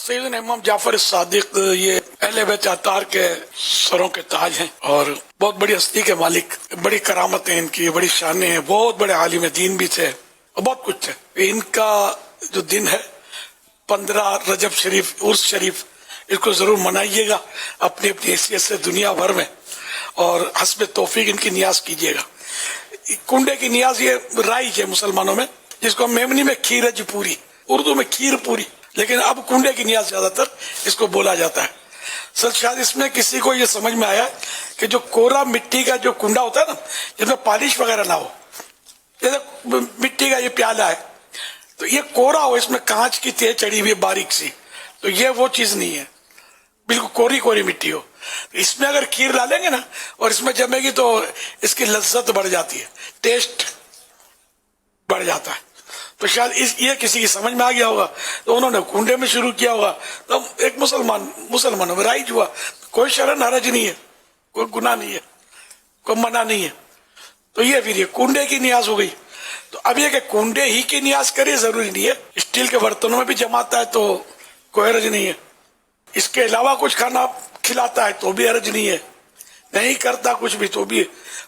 سیدنا امام جعفر صادق یہ اہل بیت اطہار کے سروں کے تاج ہیں اور بہت بڑی ہستی کے مالک، بڑی کرامتیں ان کی، بڑی شانیں ہیں، بہت بڑے عالم دین بھی تھے اور بہت کچھ تھے۔ ان کا جو دن ہے 15 رجب شریف، عرس شریف، اس کو ضرور منائیے گا اپنی اپنی حیثیت سے دنیا بھر میں، اور حسب توفیق ان کی نیاز کیجیے گا۔ کنڈے کی نیاز یہ رائج ہے مسلمانوں میں، جس کو میمنی میں کھیرج پوری، اردو میں کھیر پوری، لیکن اب کنڈے کی نیاز زیادہ تر اس کو بولا جاتا ہے۔ سر شاید اس میں کسی کو یہ سمجھ میں آیا کہ جو کورا مٹی کا جو کنڈا ہوتا ہے نا، جس میں پالش وغیرہ نہ ہو، جیسے مٹی کا یہ پیالہ ہے تو یہ کورا ہو، اس میں کانچ کی تہ چڑی ہوئی باریک سی، تو یہ وہ چیز نہیں ہے، بالکل کوری کوری مٹی ہو۔ اس میں اگر کھیر ڈالیں گے نا اور اس میں جمے گی تو اس کی لذت بڑھ جاتی ہے، ٹیسٹ بڑھ جاتا ہے۔ تو شاید یہ کسی کی سمجھ میں آ گیا ہوگا تو انہوں نے کنڈے میں شروع کیا ہوگا، تو ایک مسلمانوں میں رائج ہوا۔ کوئی شرن حرج نہیں ہے، کوئی گناہ نہیں ہے، کوئی منع نہیں ہے۔ تو یہ پھر یہ کنڈے کی نیاز ہو گئی۔ تو اب یہ کہ کنڈے ہی کی نیاز کرے ضروری نہیں ہے، اسٹیل کے برتنوں میں بھی جماتا ہے تو کوئی حرج نہیں ہے، اس کے علاوہ کچھ کھانا کھلاتا ہے تو بھی حرج نہیں ہے، نہیں کرتا کچھ بھی تو بھی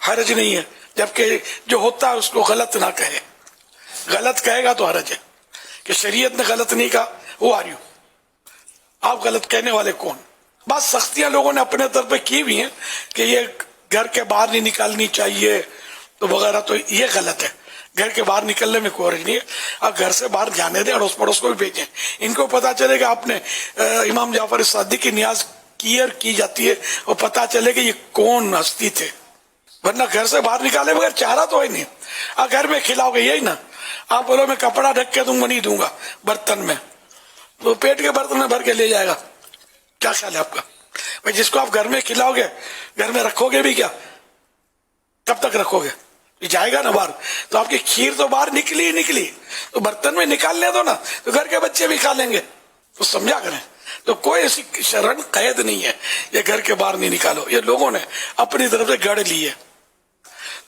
حرج نہیں ہے، جبکہ جو ہوتا ہے اس کو غلط نہ کہے۔ غلط کہے گا تو حرج ہے کہ شریعت نے غلط نہیں کہا، وہ آ رہی ہو، آپ غلط کہنے والے کون؟ بس سختیاں لوگوں نے اپنے طرف پہ کی بھی ہیں کہ یہ گھر کے باہر نہیں نکالنی چاہیے تو وغیرہ، تو یہ غلط ہے۔ گھر کے باہر نکلنے میں کوئی حرج نہیں ہے، آپ گھر سے باہر جانے دیں، اڑوس پڑوس کو بھی بھیجیں، ان کو پتا چلے کہ آپ نے امام جعفر صادق کی نیاز کی جاتی ہے اور پتا چلے کہ یہ کون ہستی تھے، ورنہ گھر سے باہر نکالے بغیر چارہ تو ہے نہیں۔ آپ گھر میں کھلاؤ گے یہی نا، آپ بولو میں کپڑا ڈھک کے دوں گا، نہیں دوں گا برتن میں، تو پیٹ کے برتن میں بھر کے لے جائے گا، کیا خیال ہے آپ کا؟ بھائی جس کو آپ گھر میں کھلاؤ گے، گھر میں رکھو گے بھی کیا؟ کب تک رکھو گے؟ یہ جائے گا نا باہر، تو آپ کی کھیر تو باہر نکلی تو برتن میں نکالنے دو نا، تو گھر کے بچے بھی کھا لیں گے، تو سمجھا کریں۔ تو کوئی ایسی شرن قید نہیں ہے یہ گھر کے باہر نہیں نکالو، یہ لوگوں نے اپنی طرف سے گڑھ لی ہے۔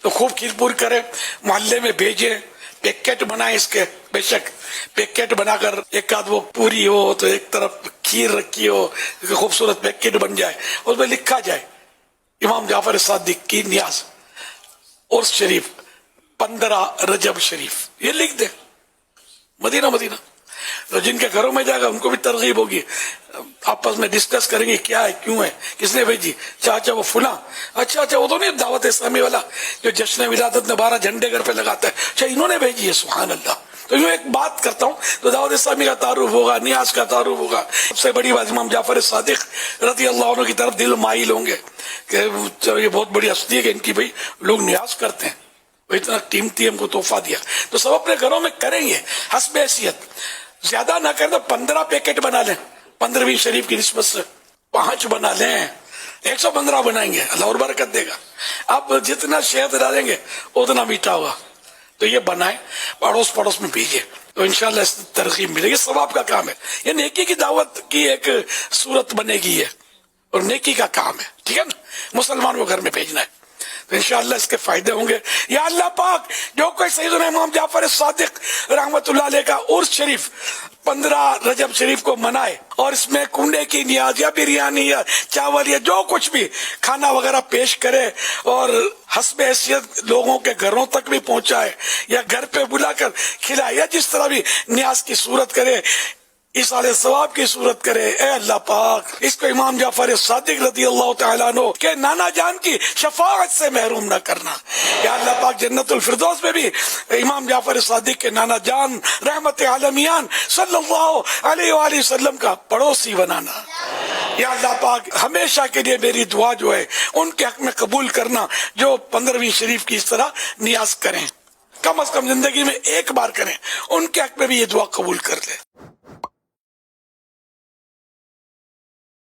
تو خوب کھیر پور کرے، محلے میں بھیجے، پیکٹ بنائے اس کے، بے شک پیکٹ بنا کر ایک آدھ وہ پوری ہو تو ایک طرف کھیر رکھی ہو، خوبصورت پیکٹ بن جائے، اس میں لکھا جائے امام جعفر صادق کی نیاز، عرس شریف 15 رجب شریف، یہ لکھ دیں۔ مدینہ تو جن کے گھروں میں جائے گا ان کو بھی ترغیب ہوگی، آپس میں ڈسکس کریں گے کیا ہے، کیوں ہے، کس نے بھیجی، چاچا وہ فلاں، اچھا وہ تو نہیں دعوت اسلامی والا جو جشن ولادت میں 12 جھنڈے گھر پہ لگاتا ہے، اچھا انہوں نے بھیجی ہے، سبحان اللہ۔ تو یوں ایک بات کرتا ہوں تو دعوت اسلامی کا تعارف ہوگا، نیاز کا تعارف ہوگا۔ سب سے بڑی بات امام جعفر صادق رضی اللہ عنہ کی طرف دل مائل ہوں گے کہ یہ بہت بڑی ہستی ہے کہ ان کی بھائی لوگ نیاز کرتے ہیں، وہ اتنا قیمتی ہم کو تحفہ دیا، تو سب اپنے گھروں میں کریں گے حسب حیثیت۔ زیادہ نہ کریں تو 15 پیکٹ بنا لیں، 15ویں شریف کی نسبت سے 5 بنا لیں، 115 بنائیں گے، اللہ اور برکت دے گا۔ اب جتنا شہد ڈالیں گے اتنا میٹھا ہوگا، تو یہ بنائیں، پڑوس پڑوس میں بھیجیں، تو انشاءاللہ اس ترغیب ملے گی، ثواب کا کام ہے، یہ نیکی کی دعوت کی ایک صورت بنے گی ہے، اور نیکی کا کام ہے، ٹھیک ہے نا، مسلمان کو گھر میں بھیجنا ہے، تو انشاءاللہ اس کے فائدے ہوں گے۔ یا اللہ پاک جو کوئی سیدنا امام جعفر صادق رحمت اللہ علیہ کا عرس شریف 15 رجب شریف کو منائے اور اس میں کنڈے کی نیاز یا بریانی یا چاول یا جو کچھ بھی کھانا وغیرہ پیش کرے اور حسب حیثیت لوگوں کے گھروں تک بھی پہنچائے یا گھر پہ بلا کر کھلائے یا جس طرح بھی نیاز کی صورت کرے، ایصال ثواب کی صورت کرے، اے اللہ پاک اس کو امام جعفر صادق رضی اللہ تعالیٰ عنہ کے نانا جان کی شفاعت سے محروم نہ کرنا۔ یا اللہ پاک جنت الفردوس میں بھی امام جعفر صادق کے نانا جان رحمت عالمیان صلی اللہ علیہ وآلہ وسلم کا پڑوسی بنانا۔ یا اللہ پاک ہمیشہ کے لیے میری دعا جو ہے ان کے حق میں قبول کرنا جو 15ویں شریف کی اس طرح نیاز کریں، کم از کم زندگی میں ایک بار کریں، ان کے حق میں بھی یہ دعا قبول کر لے۔